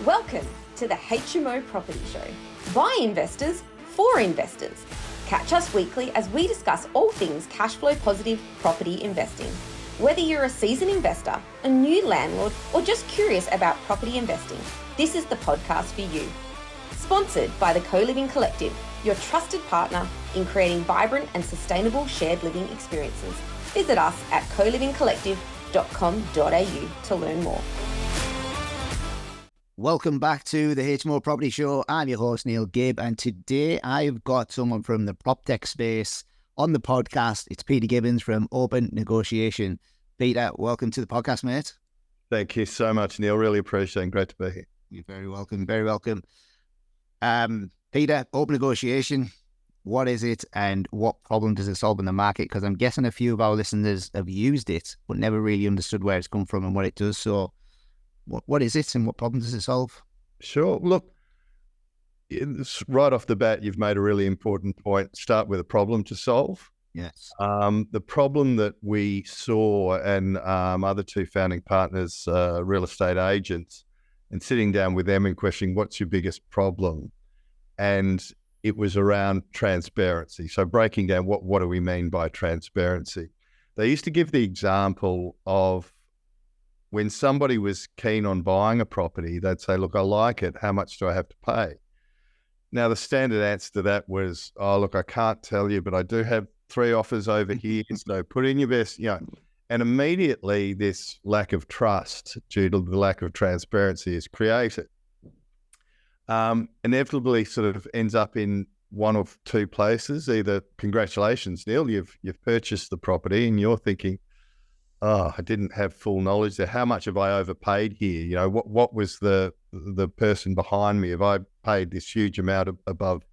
Welcome to the HMO Property Show. By investors, for investors. Catch us weekly as we discuss all things cash flow positive property investing. Whether you're a seasoned investor, a new landlord, or just curious about property investing, this is the podcast for you. Sponsored by the Co-Living Collective, your trusted partner in creating vibrant and sustainable shared living experiences. Visit us at colivingcollective.com.au to learn more. Welcome back to the HMO Property Show. I'm your host, Neil Gibb, and today I've got someone from the proptech space on the podcast. It's Peter Gibbons from Openn Negotiation. Peter, welcome to the podcast, mate. Thank you so much, Neil. Really appreciate it. Great to be here. You're very welcome, very welcome. Peter, Openn Negotiation, what is it and what problem does it solve in the market? Because I'm guessing a few of our listeners have used it, but never really understood where it's come from and what it does. So what is it and what problem does it solve? Sure. Look, right off the bat, you've made a really important point. Start with a problem to solve. Yes. The problem that we saw and other two founding partners, real estate agents, and sitting down with them and questioning, what's your biggest problem? And it was around transparency. So breaking down what do we mean by transparency? They used to give the example of when somebody was keen on buying a property, they'd say, look, I like it. How much do I have to pay? Now, the standard answer to that was, oh, look, I can't tell you, but I do have 3 offers over here. So put in your best, And immediately this lack of trust due to the lack of transparency is created. Inevitably sort of ends up in one of two places. Either, congratulations, Neil, you've purchased the property and you're thinking, oh, I didn't have full knowledge there. How much have I overpaid here? What was the person behind me? Have I paid this huge amount above?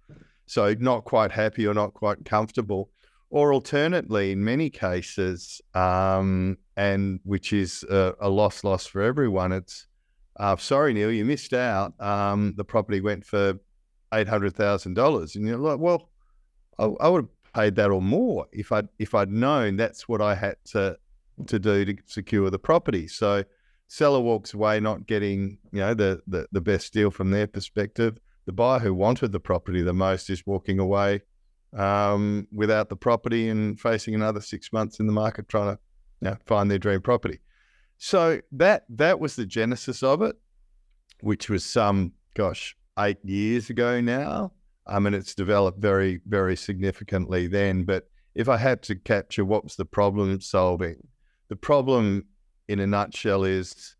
So not quite happy or not quite comfortable. Or alternately, in many cases, and which is a loss for everyone, it's, sorry, Neil, you missed out. The property went for $800,000. And you're like, well, I would have paid that or more if I'd known that's what I had to do to secure the property. So seller walks away not getting the best deal from their perspective. The buyer who wanted the property the most is walking away without the property and facing another 6 months in the market trying to find their dream property. So that was the genesis of it, which was 8 years ago now. And it's developed very, very significantly then. But if I had to capture what was the problem it's solving, the problem in a nutshell is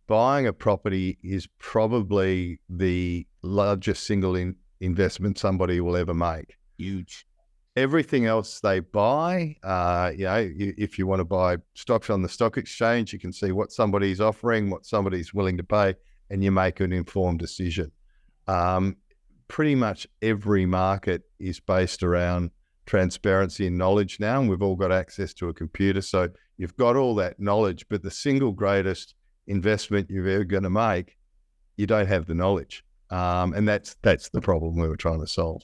buying a property is probably the largest single investment somebody will ever make. Huge. Everything else they buy, if you want to buy stocks on the stock exchange, you can see what somebody's offering, what somebody's willing to pay, and you make an informed decision. Pretty much every market is based around transparency and knowledge now, and we've all got access to a computer. So you've got all that knowledge, but the single greatest investment you're ever going to make, you don't have the knowledge. And that's the problem we were trying to solve.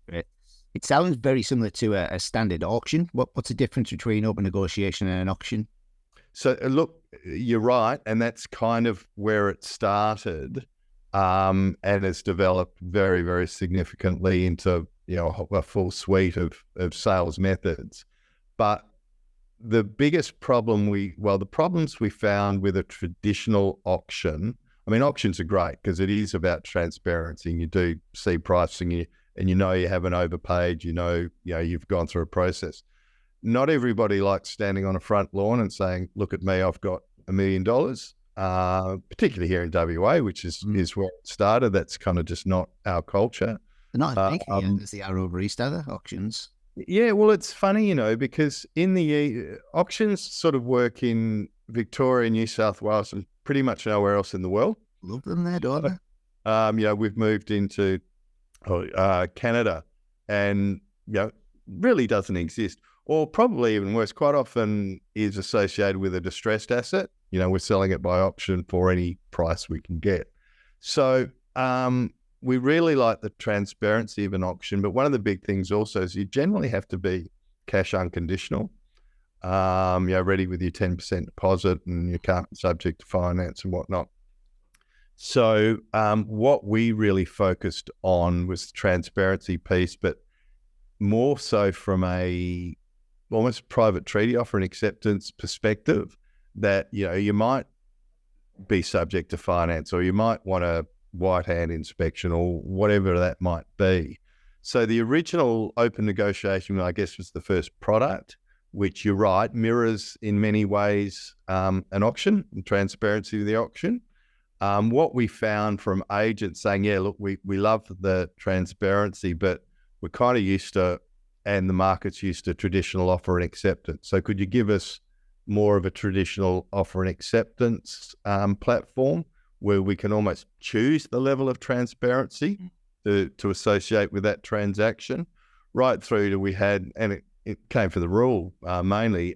Great. It sounds very similar to a standard auction. What's the difference between open negotiation and an auction? So look, you're right. And that's kind of where it started. And it's developed very, very significantly into a full suite of sales methods. But the biggest problem the problems we found with a traditional auction, auctions are great because it is about transparency and you do see pricing and you haven't overpaid, you've gone through a process. Not everybody likes standing on a front lawn and saying, look at me, I've got $1 million, particularly here in WA, which is where it started. That's kind of just not our culture. They're not as big here as they are over East, other auctions. Yeah, well, it's funny, because in the auctions sort of work in Victoria, New South Wales, and pretty much nowhere else in the world. Love them there, don't they? We've moved into Canada, and really doesn't exist, or probably even worse, quite often is associated with a distressed asset. We're selling it by auction for any price we can get. So we really like the transparency of an auction, but one of the big things also is you generally have to be cash unconditional. Ready with your 10% deposit, and you can't be subject to finance and whatnot. So what we really focused on was the transparency piece, but more so from a almost private treaty offer and acceptance perspective, that, you know, you might be subject to finance, or you might want a white hand inspection, or whatever that might be. So the original Openn Negotiation, I guess, was the first product, which, you're right, mirrors in many ways an auction, and transparency of the auction. What we found from agents saying, yeah, look, we love the transparency, but we're kind of used to, and the market's used to, traditional offer and acceptance. So could you give us more of a traditional offer and acceptance platform where we can almost choose the level of transparency to associate with that transaction, right through to we had, and it came from the rule mainly,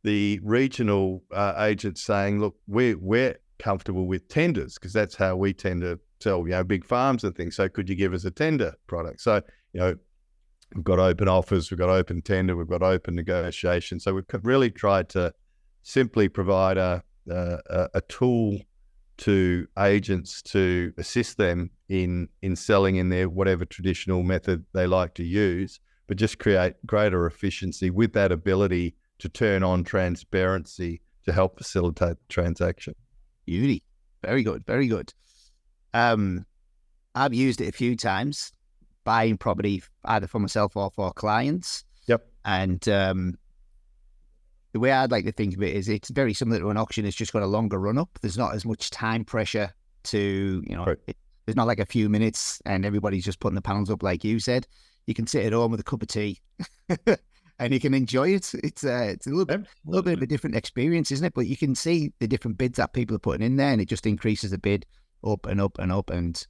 the regional agents saying, look, we're comfortable with tenders because that's how we tend to sell, you know, big farms and things. So could you give us a tender product? So, you know, we've got open offers, we've got open tender, we've got open negotiation. So we've really tried to simply provide a tool to agents to assist them in selling in their whatever traditional method they like to use, but just create greater efficiency with that ability to turn on transparency to help facilitate the transaction. Beauty. Very good. Very good. I've used it a few times, buying property either for myself or for clients. Yep. And the way I'd like to think of it is it's very similar to an auction. It's just got a longer run up. There's not as much time pressure to, you know, right. There's not like a few minutes and everybody's just putting the panels up like you said. You can sit at home with a cup of tea and you can enjoy it. It's a little bit of a different experience, isn't it? But you can see the different bids that people are putting in there, and it just increases the bid up and up and up. And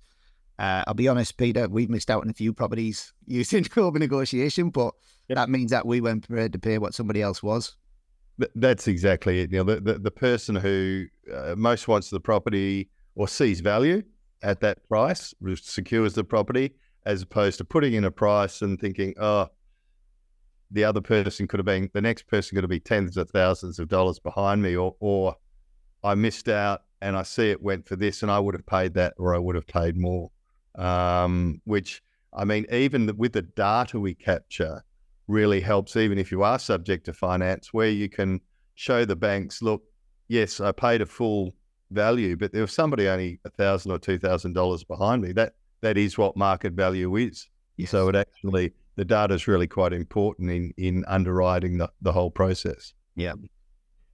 I'll be honest, Peter, we've missed out on a few properties using Openn Negotiation, but that means that we weren't prepared to pay what somebody else was. That's exactly it. You know, the person who most wants the property or sees value at that price secures the property, as opposed to putting in a price and thinking, oh, the other person could have been, the next person could have been tens of thousands of dollars behind me, or I missed out and I see it went for this and I would have paid that, or I would have paid more. Which, I mean, even with the data we capture really helps, even if you are subject to finance, where you can show the banks, look, yes, I paid a full value, but there was somebody only $1,000 or $2,000 behind me. That is what market value is. Yes. So it actually, the data is really quite important in underwriting the whole process. Yeah.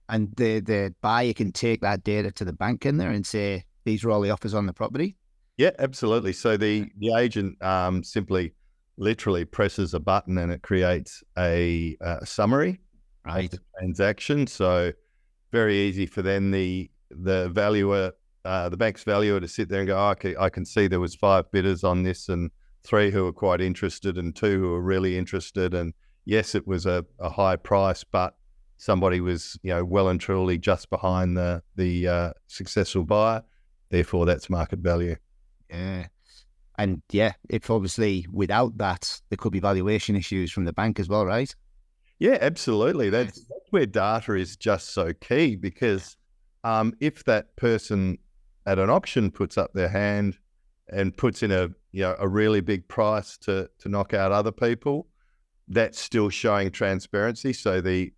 And the buyer can take that data to the bank in there and say, these are all the offers on the property. Yeah, absolutely. So the agent simply literally presses a button and it creates a summary of the transaction. So very easy for then the valuer, the bank's valuer, to sit there and go, oh, okay, I can see there was 5 bidders on this and 3 who are quite interested and 2 who are really interested. And yes, it was a high price, but somebody was, you know, well and truly just behind the successful buyer. Therefore, that's market value. Yeah. And yeah, if obviously without that, there could be valuation issues from the bank as well, right? Yeah, absolutely. That's where data is just so key, because if that person at an auction puts up their hand and puts in a really big price to knock out other people, that's still showing transparency. So the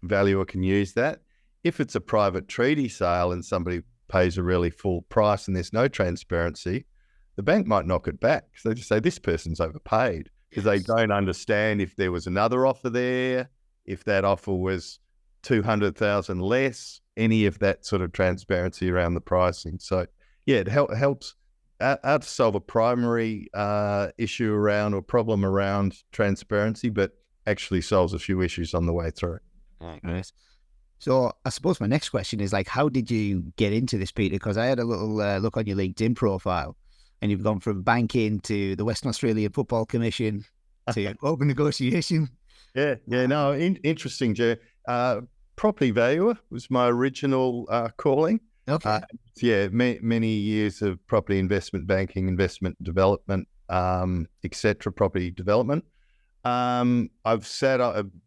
valuer can use that. If it's a private treaty sale and somebody pays a really full price and there's no transparency, the bank might knock it back. So they just say, this person's overpaid, because they don't understand if there was another offer there, if that offer was 200,000 less, any of that sort of transparency around the pricing. So yeah, it helps out to solve a primary issue around, or problem around transparency, but actually solves a few issues on the way through. Right. So I suppose my next question is, like, how did you get into this, Peter? Because I had a little look on your LinkedIn profile, and you've gone from banking to the Western Australian Football Commission to Openn Negotiation. Yeah, no, interesting, Joe. Property valuer was my original calling. Okay. Many years of property investment banking, investment development, etc., property development. I've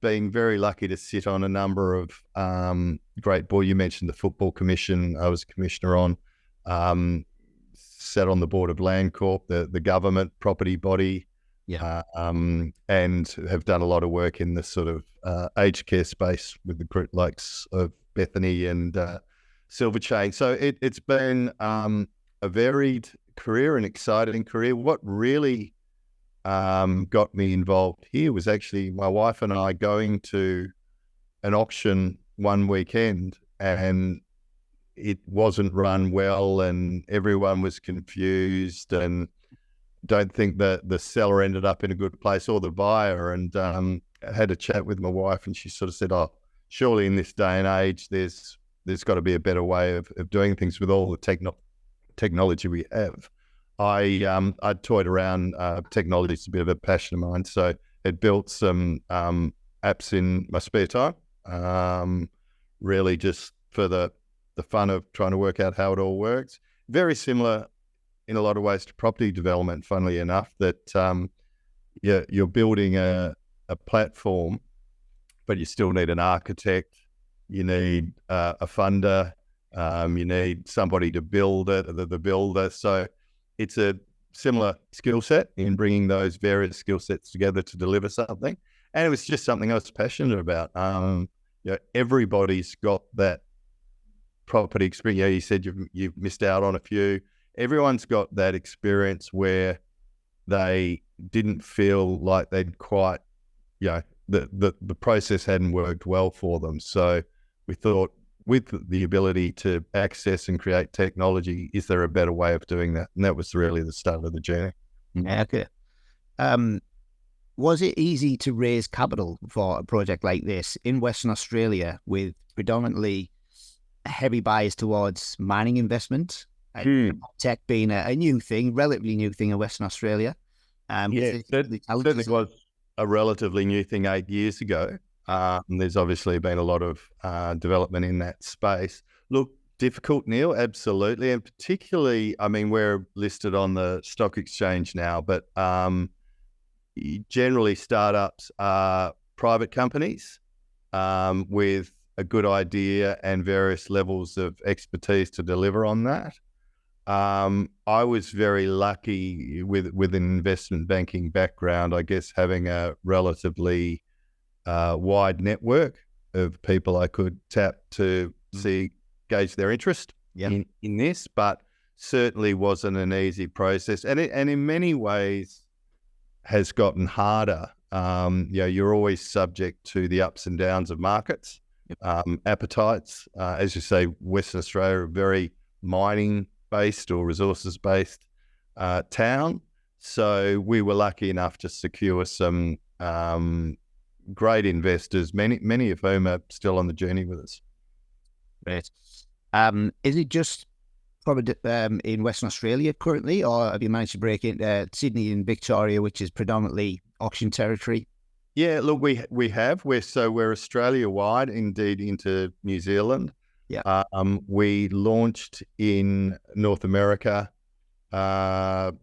been very lucky to sit on a number of great board. You mentioned the Football Commission. I was a commissioner on. Sat on the board of Landcorp, the government property body. Yeah. And have done a lot of work in the sort of aged care space with the group likes of Bethany and Silver Chain. So it's been a varied career, an exciting career. What really got me involved here was actually my wife and I going to an auction one weekend, and it wasn't run well and everyone was confused, and don't think that the seller ended up in a good place or the buyer. And I had a chat with my wife, and she sort of said, oh, surely in this day and age, there's got to be a better way of doing things with all the technology we have. I toyed around technology. It's a bit of a passion of mine. So it built some apps in my spare time, really just for the fun of trying to work out how it all works. Very similar in a lot of ways to property development, funnily enough, that you're building a platform, but you still need an architect, you need a funder, you need somebody to build it, the builder. So it's a similar skill set in bringing those various skill sets together to deliver something. And it was just something I was passionate about. Everybody's got that property experience. You said you've missed out on a few. Everyone's got that experience where they didn't feel like they'd quite, the process hadn't worked well for them. So we thought, with the ability to access and create technology, is there a better way of doing that? And that was really the start of the journey. Okay. Was it easy to raise capital for a project like this in Western Australia with predominantly a heavy bias towards mining investment? Tech being a new thing, relatively new thing in Western Australia. It certainly was a relatively new thing 8 years ago. There's obviously been a lot of development in that space. Look, difficult, Neil, absolutely. And particularly, I mean, we're listed on the stock exchange now, but generally startups are private companies with a good idea and various levels of expertise to deliver on that. I was very lucky with an investment banking background, I guess, having a relatively wide network of people I could tap to gauge their interest in this, but certainly wasn't an easy process. And in many ways has gotten harder. You're always subject to the ups and downs of markets, appetites. As you say, Western Australia are very mining-based or resources-based town. So we were lucky enough to secure some great investors, many of whom are still on the journey with us. Great. Is it just probably in Western Australia currently, or have you managed to break into Sydney and Victoria, which is predominantly auction territory? Yeah, look, we have. We're Australia-wide, indeed, into New Zealand. Yeah. We launched in North America 18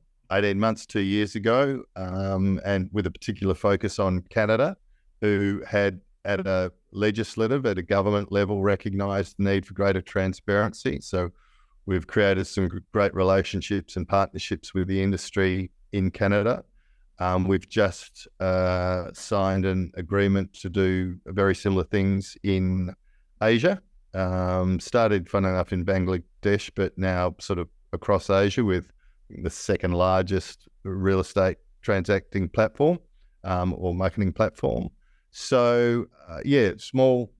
months, 2 years ago, and with a particular focus on Canada, who had at a legislative, at a government level, recognised the need for greater transparency. So we've created some great relationships and partnerships with the industry in Canada. We've just signed an agreement to do very similar things in Asia. Started, fun enough, in Bangladesh, but now sort of across Asia with the second largest real estate transacting platform or marketing platform. So small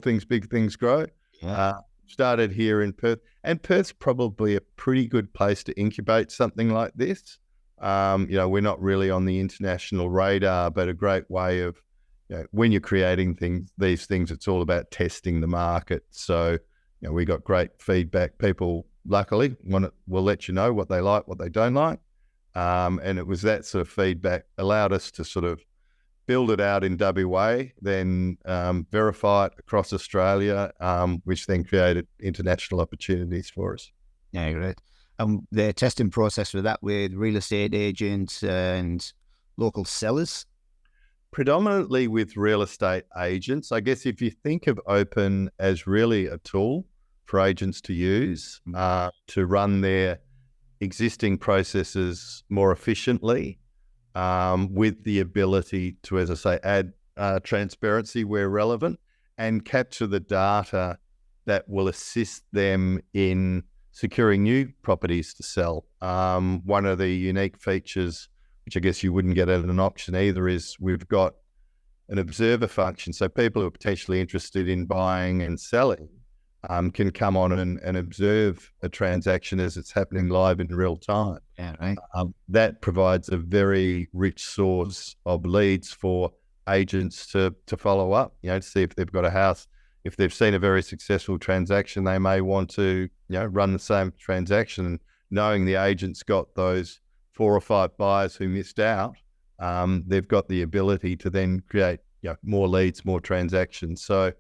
things, big things grow. Yeah. Started here in Perth, and Perth's probably a pretty good place to incubate something like this. We're not really on the international radar, but a great way of, when you're creating these things, it's all about testing the market. So, we got great feedback. People, luckily, will let you know what they like, what they don't like. And it was that sort of feedback allowed us to sort of build it out in WA, then verify it across Australia, which then created international opportunities for us. Yeah, great. The testing process for that with real estate agents and local sellers? Predominantly with real estate agents. I guess if you think of Openn as really a tool for agents to use to run their existing processes more efficiently, with the ability to, as I say, add transparency where relevant and capture the data that will assist them in securing new properties to sell. One of the unique features, which I guess you wouldn't get at an auction either, is we've got an observer function. So people who are potentially interested in buying and selling can come on and observe a transaction as it's happening live in real time. Yeah, right. That provides a very rich source of leads for agents to follow up, to see if they've got a house. If they've seen a very successful transaction, they may want to, run the same transaction. Knowing the agent's got those 4 or 5 buyers who missed out, they've got the ability to then create more leads, more transactions. So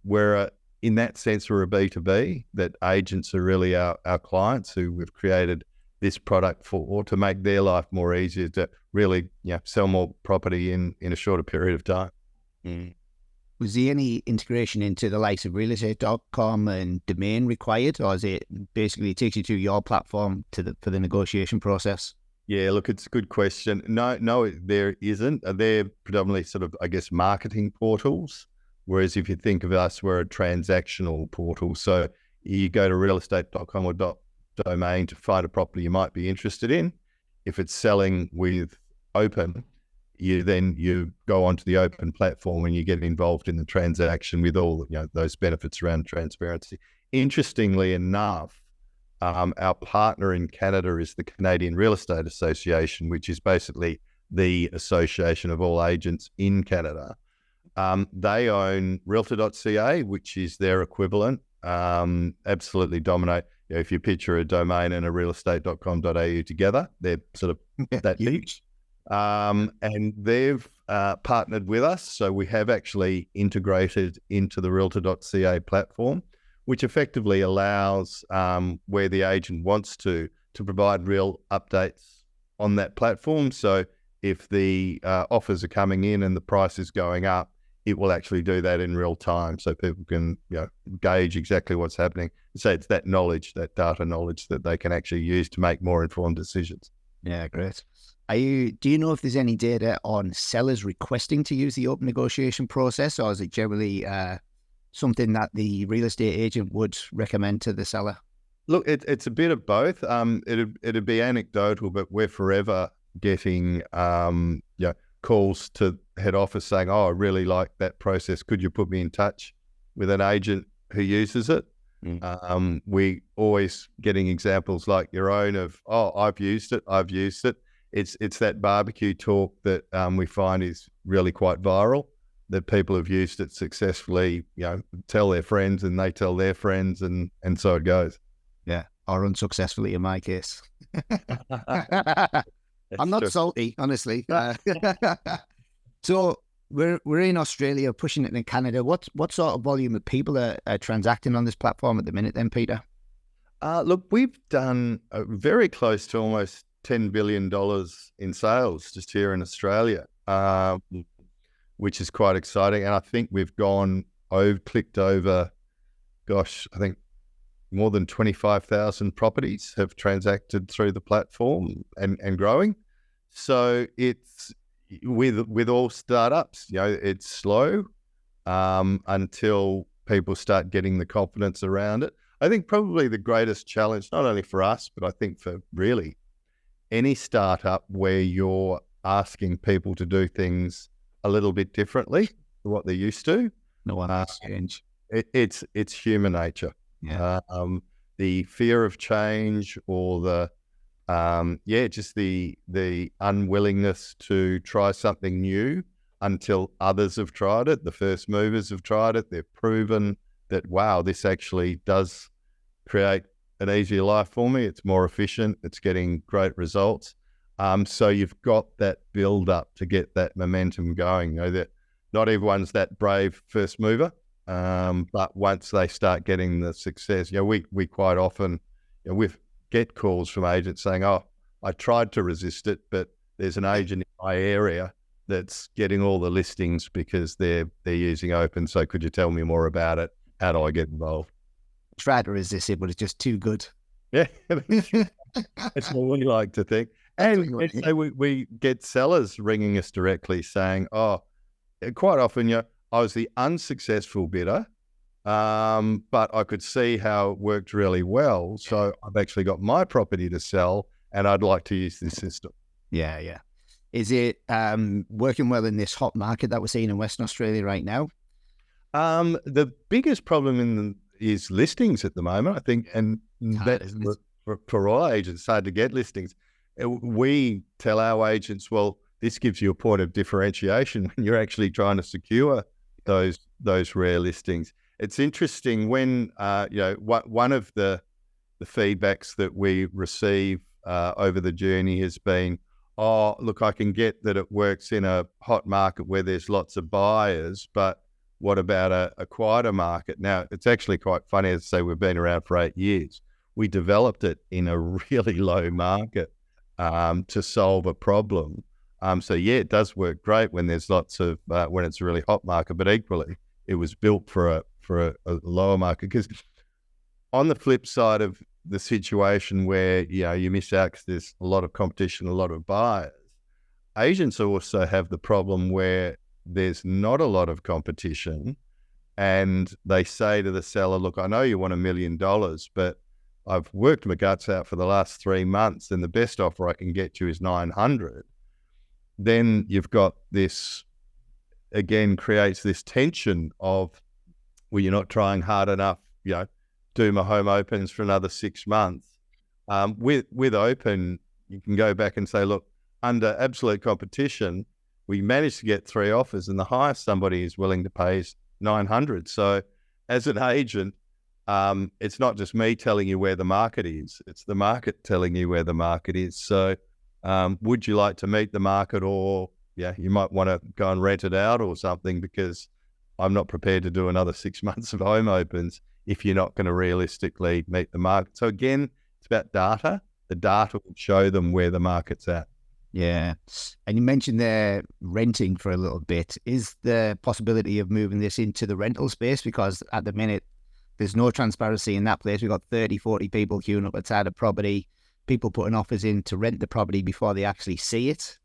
we're in that sense, we're a B2B, that agents are really our clients who we've created this product for, to make their life more easier to really sell more property in a shorter period of time. Mm. Was there any integration into the likes of realestate.com and domain required, or is it basically takes you to your platform for the negotiation process? Yeah, look, it's a good question. No, there isn't. They're predominantly sort of, I guess, marketing portals. Whereas if you think of us, we're a transactional portal. So you go to realestate.com or .domain to find a property you might be interested in. If it's selling with Openn, you go onto the Openn platform and you get involved in the transaction with all those benefits around transparency. Interestingly enough, our partner in Canada is the Canadian Real Estate Association, which is basically the association of all agents in Canada. They own realtor.ca, which is their equivalent, absolutely dominate. If you picture a domain and a realestate.com.au together, they're sort of that huge. And they've partnered with us. So we have actually integrated into the realtor.ca platform, which effectively allows where the agent wants to provide real updates on that platform. So if the offers are coming in and the price is going up, it will actually do that in real time, so people can gauge exactly what's happening. So it's that knowledge, that data knowledge, that they can actually use to make more informed decisions. Yeah, great. Do you know if there's any data on sellers requesting to use the open negotiation process, or is it generally something that the real estate agent would recommend to the seller? Look, it's a bit of both. It'd be anecdotal, but we're forever getting calls to head office saying, "Oh, I really like that process. Could you put me in touch with an agent who uses it?" We always getting examples like your own of, "Oh, I've used it. It's that barbecue talk that we find is really quite viral, that people have used it successfully, tell their friends and they tell their friends, and so it goes. Yeah, or unsuccessfully in my case. I'm not salty, honestly. So we're in Australia, pushing it in Canada. What sort of volume of people are transacting on this platform at the minute then, Peter? Look, we've done very close to almost $10 billion in sales just here in Australia, which is quite exciting. And I think we've clicked over, I think more than 25,000 properties have transacted through the platform and growing. So it's with all startups, it's slow until people start getting the confidence around it. I think probably the greatest challenge, not only for us, but I think for really any startup where you're asking people to do things a little bit differently to what they're used to. No one has change. It's human nature. Yeah. The fear of change, or just the unwillingness to try something new until others have tried it. The first movers have tried it. They've proven that, wow, this actually does create an easier life for me. It's more efficient. It's getting great results. So you've got that build up to get that momentum going. That not everyone's that brave first mover. But once they start getting the success, we quite often, we get calls from agents saying, "Oh, I tried to resist it, but there's an agent in my area that's getting all the listings because they're using Openn. So could you tell me more about it? How do I get involved? Try to resist it, but it's just too good. Yeah, that's what we like to think. And so we get sellers ringing us directly saying, oh, quite often, I was the unsuccessful bidder, but I could see how it worked really well. So I've actually got my property to sell and I'd like to use this system. Yeah. Is it working well in this hot market that we're seeing in Western Australia right now? The biggest problem is listings at the moment, I think, and for all agents, it's hard to get listings. We tell our agents, well, this gives you a point of differentiation when you're actually trying to secure those rare listings. It's interesting when one of the feedbacks that we receive over the journey has been, oh, look, I can get that it works in a hot market where there's lots of buyers, but what about a quieter market? Now, it's actually quite funny to say we've been around for 8 years. We developed it in a really low market to solve a problem. So yeah, it does work great when there's lots of when it's a really hot market, but equally it was built for a lower market. Because on the flip side of the situation where you miss out because there's a lot of competition, a lot of buyers, agents also have the problem where there's not a lot of competition, and they say to the seller, look, I know you want $1 million, but I've worked my guts out for the last 3 months and the best offer I can get you is 900. Then you've got this, again, creates this tension of, well, you're not trying hard enough, do my home opens for another 6 months. With Openn, you can go back and say, look, under absolute competition, we managed to get 3 offers and the highest somebody is willing to pay is 900. So as an agent, it's not just me telling you where the market is, it's the market telling you where the market is. So would you like to meet the market, or you might want to go and rent it out or something, because I'm not prepared to do another 6 months of home opens if you're not going to realistically meet the market. So again, it's about data. The data will show them where the market's at. Yeah. And you mentioned there renting for a little bit. Is the possibility of moving this into the rental space? Because at the minute, there's no transparency in that place. We've got 30, 40 people queuing up outside a property, people putting offers in to rent the property before they actually see it.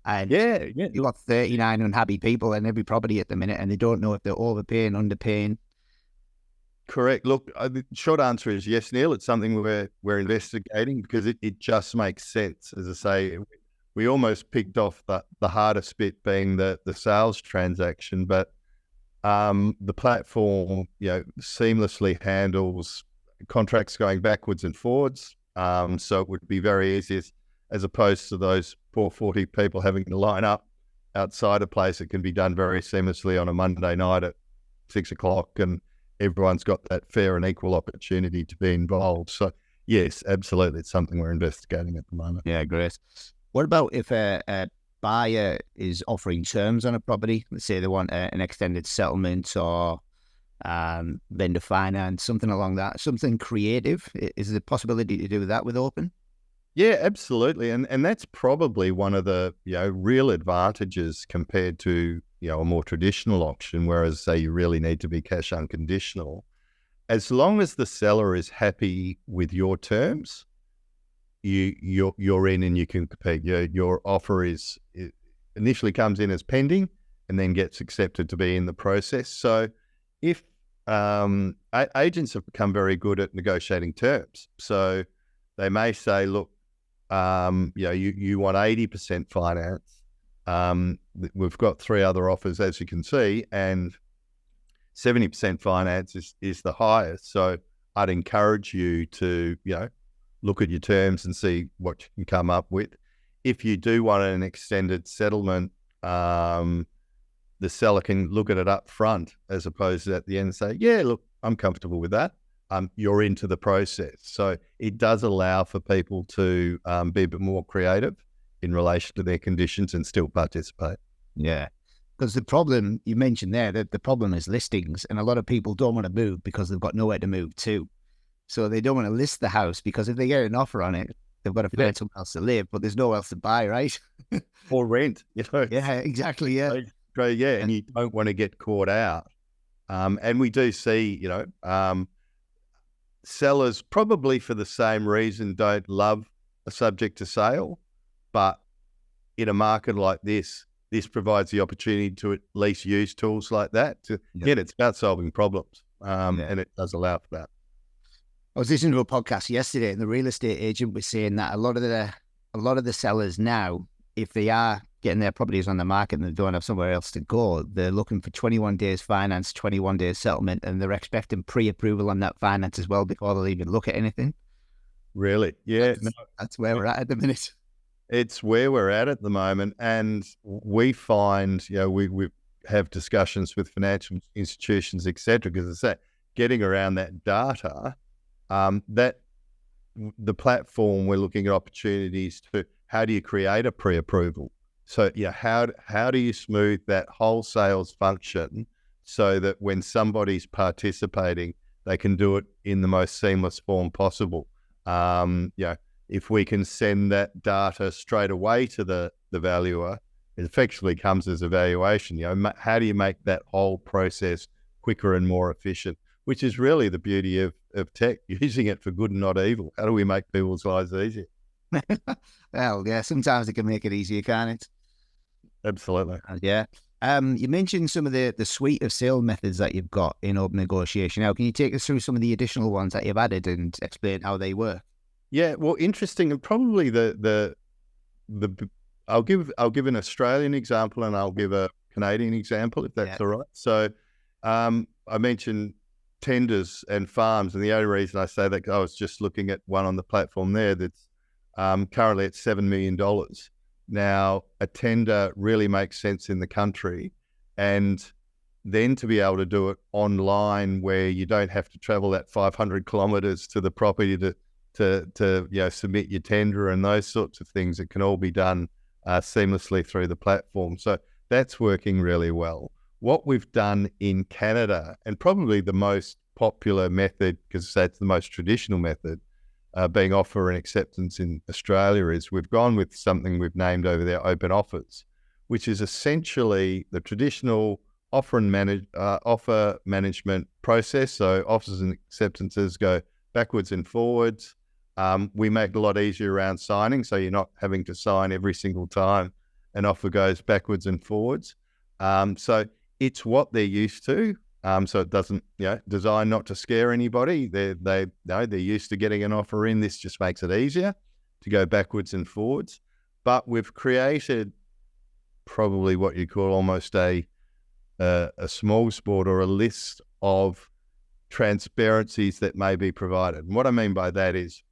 And you've got 39 unhappy people in every property at the minute, and they don't know if they're overpaying, underpaying. Correct. Look, the short answer is yes, Neil. It's something we're investigating because it just makes sense. As I say, we almost picked off the hardest bit being the sales transaction, but the platform, seamlessly handles contracts going backwards and forwards. So it would be very easy as opposed to those poor 40 people having to line up outside a place. It can be done very seamlessly on a Monday night at 6 o'clock, and everyone's got that fair and equal opportunity to be involved. So yes, absolutely. It's something we're investigating at the moment. Yeah, great. What about if a buyer is offering terms on a property? Let's say they want an extended settlement or vendor finance, something along that, something creative. Is there a possibility to do that with Openn? Yeah, absolutely. And that's probably one of the real advantages compared to a more traditional auction, whereas say you really need to be cash unconditional. As long as the seller is happy with your terms, you're in and you can compete. Your offer initially comes in as pending and then gets accepted to be in the process. So if agents have become very good at negotiating terms, so they may say, look, you want 80% finance. We've got 3 other offers, as you can see, and 70% finance is the highest. So I'd encourage you to, look at your terms and see what you can come up with. If you do want an extended settlement, the seller can look at it up front as opposed to at the end and say, yeah, look, I'm comfortable with that. You're into the process. So it does allow for people to be a bit more creative in relation to their conditions and still participate. Yeah. Because the problem you mentioned there, that the problem is listings, and a lot of people don't want to move because they've got nowhere to move to. So they don't want to list the house because if they get an offer on it, they've got to find somewhere else to live, but there's nowhere else to buy, right? Or rent, Yeah, exactly. Yeah. Yeah, and you don't want to get caught out. And we do see, sellers probably for the same reason don't love a subject to sale, but in a market like this provides the opportunity to at least use tools like that. It's about solving problems, and it does allow for that. I was listening to a podcast yesterday, and the real estate agent was saying that a lot of the sellers now, if they are getting their properties on the market and they don't have somewhere else to go, they're looking for 21 days finance, 21 days settlement, and they're expecting pre-approval on that finance as well before they'll even look at anything. Really? Yeah. That's where we're at the minute. It's where we're at the moment. And we find, we have discussions with financial institutions, et cetera, because it's that getting around that data, that the platform, we're looking at opportunities to, how do you create a pre-approval? So, how do you smooth that whole sales function so that when somebody's participating, they can do it in the most seamless form possible? If we can send that data straight away to the valuer, it effectively comes as a valuation. How do you make that whole process quicker and more efficient? Which is really the beauty of tech, using it for good and not evil. How do we make people's lives easier? Well, yeah, sometimes it can make it easier, can't it? Absolutely. Yeah. You mentioned some of the suite of sale methods that you've got in Openn Negotiation. Now, can you take us through some of the additional ones that you've added and explain how they work? Yeah, well, interesting, and probably I'll give an Australian example and I'll give a Canadian example, if that's all right. So, I mentioned tenders and farms, and the only reason I say that, I was just looking at one on the platform there that's currently at $7 million. Now, a tender really makes sense in the country, and then to be able to do it online where you don't have to travel that 500 kilometers to the property to submit your tender and those sorts of things, it can all be done seamlessly through the platform. So that's working really well. What we've done in Canada, and probably the most popular method, because that's the most traditional method, being offer and acceptance in Australia, is we've gone with something we've named over there Open Offers, which is essentially the traditional offer management process. So offers and acceptances go backwards and forwards. We make it a lot easier around signing, so you're not having to sign every single time an offer goes backwards and forwards. So it's what they're used to. So it doesn't, designed not to scare anybody. They're used to getting an offer in. This just makes it easier to go backwards and forwards. But we've created probably what you call almost a smorgasbord or a list of transparencies that may be provided. And what I mean by that is,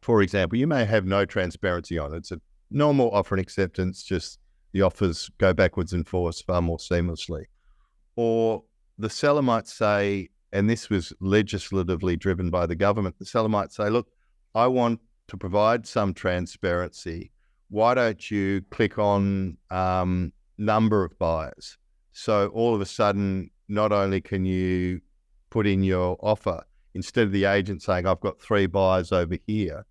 for example, you may have no transparency on it. It's a normal offer and acceptance, just the offers go backwards and forwards far more seamlessly. Or the seller might say, and this was legislatively driven by the government, the seller might say, look, I want to provide some transparency. Why don't you click on number of buyers? So all of a sudden, not only can you put in your offer, instead of the agent saying, I've got 3 buyers over here,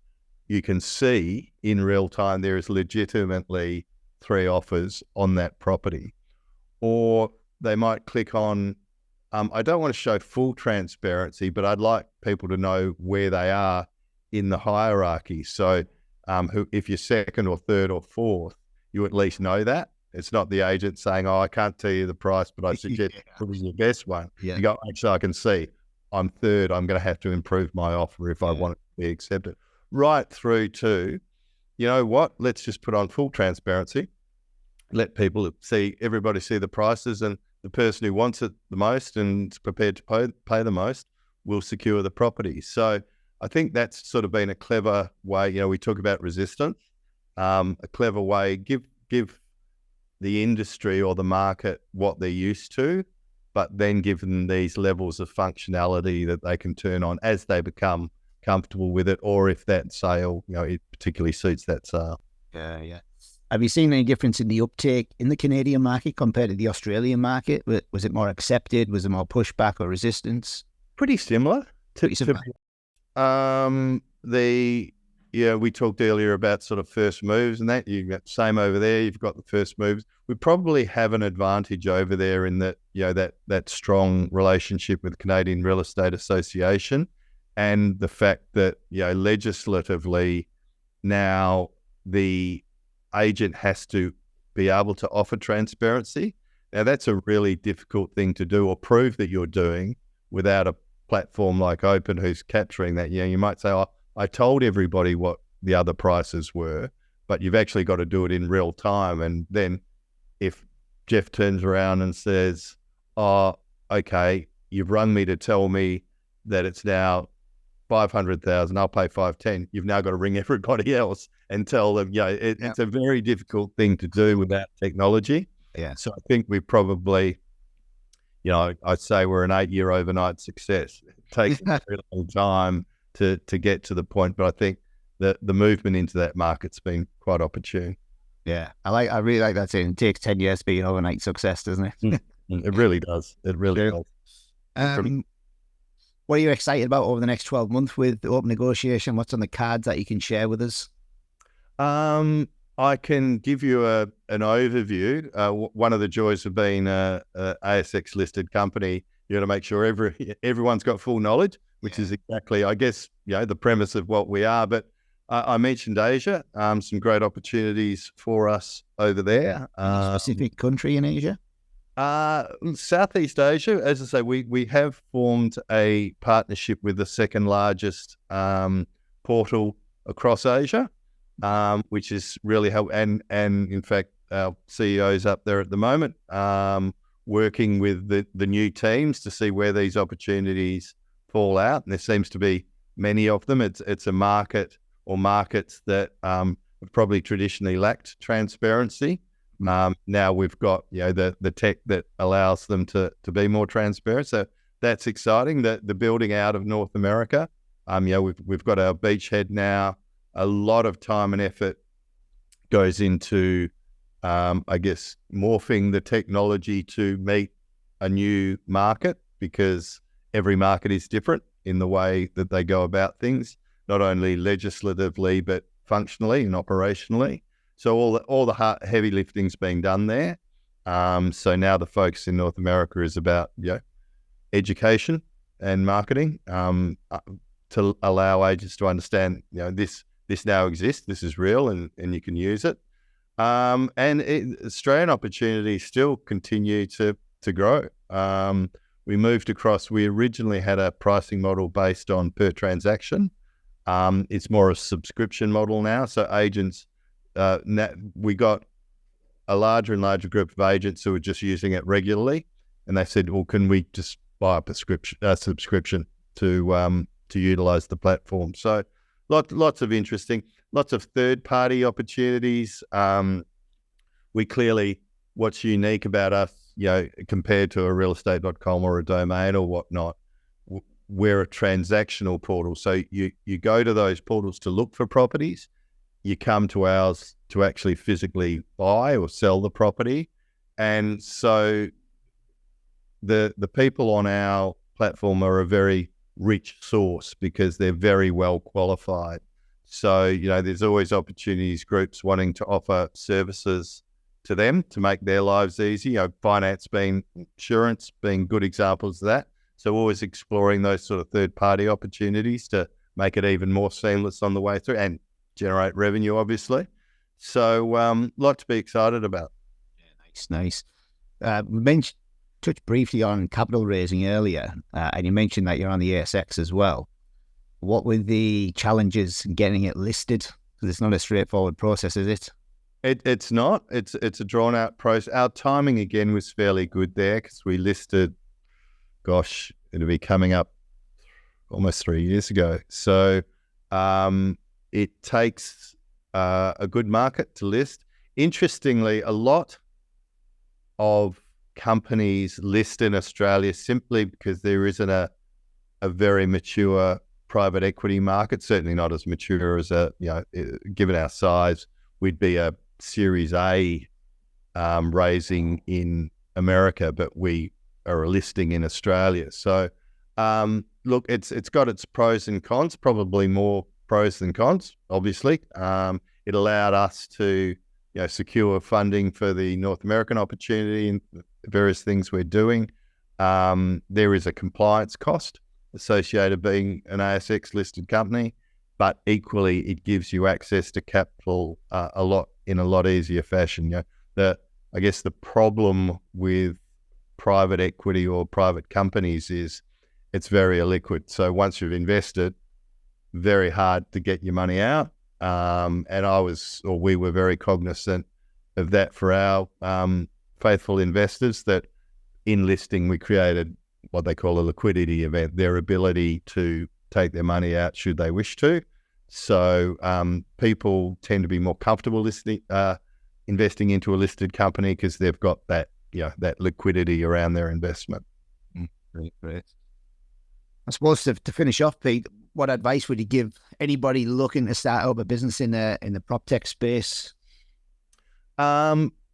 you can see in real time there is legitimately 3 offers on that property. Or they might click on, I don't want to show full transparency, but I'd like people to know where they are in the hierarchy. So if you're second or third or fourth, you at least know that. It's not the agent saying, I can't tell you the price, but I suggest probably the best one. Yeah. You go, actually, I can see I'm third. I'm going to have to improve my offer if I want it to be accepted. Right through to, you know what, let's just put on full transparency. Let people see, everybody see the prices, and the person who wants it the most and is prepared to pay the most will secure the property. So I think that's sort of been a clever way. We talk about resistance, a clever way, give the industry or the market what they're used to, but then give them these levels of functionality that they can turn on as they become comfortable with it, or if that sale, it particularly suits that sale. Yeah. Have you seen any difference in the uptake in the Canadian market compared to the Australian market? Was it more accepted? Was there more pushback or resistance? Pretty similar. The we talked earlier about sort of first moves and that. You've got same over there. You've got the first moves. We probably have an advantage over there in that, that strong relationship with the Canadian Real Estate Association, and the fact that, legislatively now the agent has to be able to offer transparency. Now, that's a really difficult thing to do or prove that you're doing without a platform like Openn who's capturing that. You might say, oh, I told everybody what the other prices were, but you've actually got to do it in real time. And then if Jeff turns around and says, oh, okay, you've rung me to tell me that it's now 500,000, I'll pay 510. You've now got to ring everybody else and tell them, it's a very difficult thing to do without technology. Yeah. So I think we probably, I'd say we're an 8-year overnight success. It takes a very long time to get to the point, but I think that the movement into that market's been quite opportune. Yeah, I really like that saying. It takes 10 years to be an overnight success, doesn't it? It really does. It really does. What are you excited about over the next 12 months with the Openn Negotiation? What's on the cards that you can share with us? I can give you an overview. One of the joys of being a ASX listed company, you got to make sure everyone's got full knowledge, which is exactly, I guess, the premise of what we are. But I mentioned Asia, some great opportunities for us over there. Specific country in Asia? Southeast Asia. As I say, we have formed a partnership with the second largest portal across Asia, which is really help. And in fact, our CEO's up there at the moment, working with the new teams to see where these opportunities fall out. And there seems to be many of them. It's a market or markets that have probably traditionally lacked transparency. Now we've got the tech that allows them to be more transparent. So that's exciting. The building out of North America. We've got our beachhead now. A lot of time and effort goes into, I guess, morphing the technology to meet a new market, because every market is different in the way that they go about things, not only legislatively but functionally and operationally. So all the heavy lifting's being done there. So now the focus in North America is about education and marketing to allow agents to understand this now exists, this is real, and you can use it. Australian opportunities still continue to grow. We moved across. We originally had a pricing model based on per transaction. It's more a subscription model now. So agents. We got a larger and larger group of agents who are just using it regularly, and they said, "Well, can we just buy a subscription to utilize the platform?" So, lots of interesting, lots of third-party opportunities. We clearly, what's unique about us, compared to a realestate.com or a domain or whatnot, we're a transactional portal. So you go to those portals to look for properties. You come to ours to actually physically buy or sell the property. And so the people on our platform are a very rich source because they're very well qualified. So, there's always opportunities, groups wanting to offer services to them to make their lives easy. Finance insurance being good examples of that. So always exploring those sort of third-party opportunities to make it even more seamless on the way through and generate revenue, obviously. So, lot to be excited about. Yeah, nice. We touched briefly on capital raising earlier, and you mentioned that you're on the ASX as well. What were the challenges in getting it listed? Because it's not a straightforward process, is it? It's not. It's a drawn out process. Our timing again was fairly good there because we listed, it'll be coming up almost 3 years ago. So it takes a good market to list. Interestingly, a lot of companies list in Australia simply because there isn't a very mature private equity market, certainly not as mature as given our size, we'd be a Series A raising in America, but we are a listing in Australia. So look, it's got its pros and cons, probably more pros than cons, obviously. It allowed us to secure funding for the North American opportunity and various things we're doing. There is a compliance cost associated being an ASX listed company, but equally it gives you access to capital in a lot easier fashion. I guess the problem with private equity or private companies is it's very illiquid. So once you've invested, very hard to get your money out. And we were very cognizant of that for our faithful investors, that in listing we created what they call a liquidity event, their ability to take their money out should they wish to. So people tend to be more comfortable investing into a listed company because they've got that that liquidity around their investment. Great. I suppose to finish off, Pete, what advice would you give anybody looking to start up a business in the proptech space?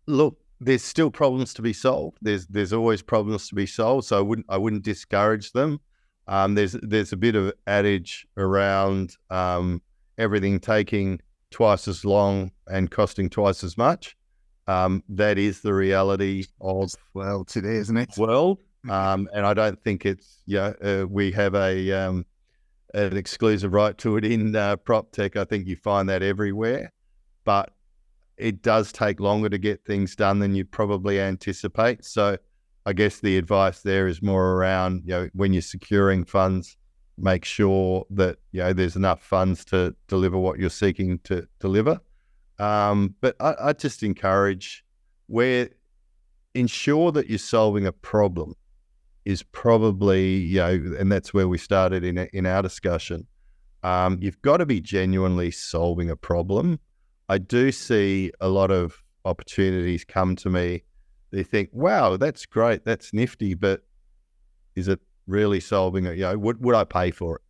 Look, there's still problems to be solved. There's always problems to be solved. So I wouldn't discourage them. There's a bit of adage around everything taking twice as long and costing twice as much. That is the reality of today, isn't it? World. And I don't think it's we have an exclusive right to it in proptech. I think you find that everywhere, but it does take longer to get things done than you probably anticipate. So I guess the advice there is more around, when you're securing funds, make sure that, there's enough funds to deliver what you're seeking to deliver. But I just encourage ensure that you're solving a problem is probably, and that's where we started in our discussion. You've got to be genuinely solving a problem. I do see a lot of opportunities come to me. They think, wow, that's great, that's nifty, but is it really solving it? Would I pay for it,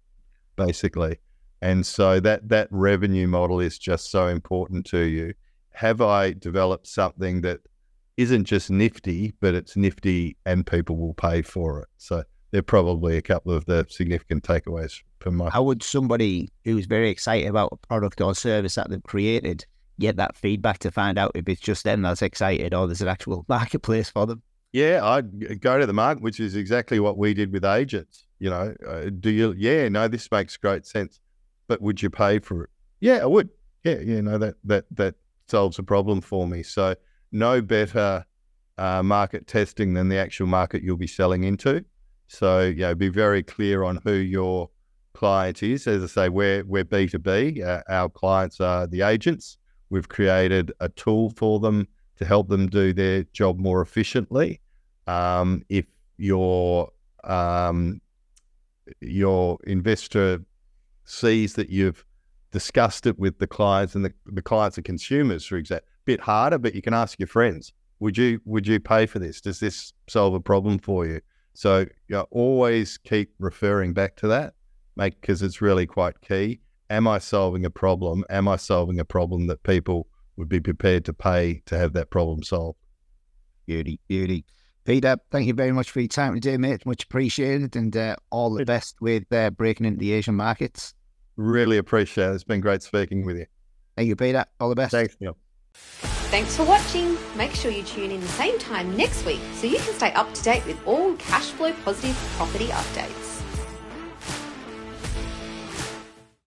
basically? And so that revenue model is just so important to you. Have I developed something that isn't just nifty, but it's nifty and people will pay for it? So they're probably a couple of the significant takeaways from my... How would somebody who's very excited about a product or service that they've created get that feedback to find out if it's just them that's excited or there's an actual marketplace for them? Yeah, I'd go to the market, which is exactly what we did with agents. This makes great sense, but would you pay for it? Yeah, I would. Yeah, that solves a problem for me. So no better market testing than the actual market you'll be selling into. So, be very clear on who your client is. As I say, we're B2B. Our clients are the agents. We've created a tool for them to help them do their job more efficiently. If your investor sees that you've discussed it with the clients, and the clients are consumers, for example, bit harder, but you can ask your friends, would you pay for this? Does this solve a problem for you? So always keep referring back to that, because it's really quite key. Am I solving a problem? Am I solving a problem that people would be prepared to pay to have that problem solved? Beauty. Peter, thank you very much for your time today, mate. Much appreciated, and all the best with breaking into the Asian markets. Really appreciate it. It's been great speaking with you. Thank you, Peter. All the best. Thanks, Neil. Thanks for watching. Make sure you tune in the same time next week so you can stay up to date with all cash flow positive property updates.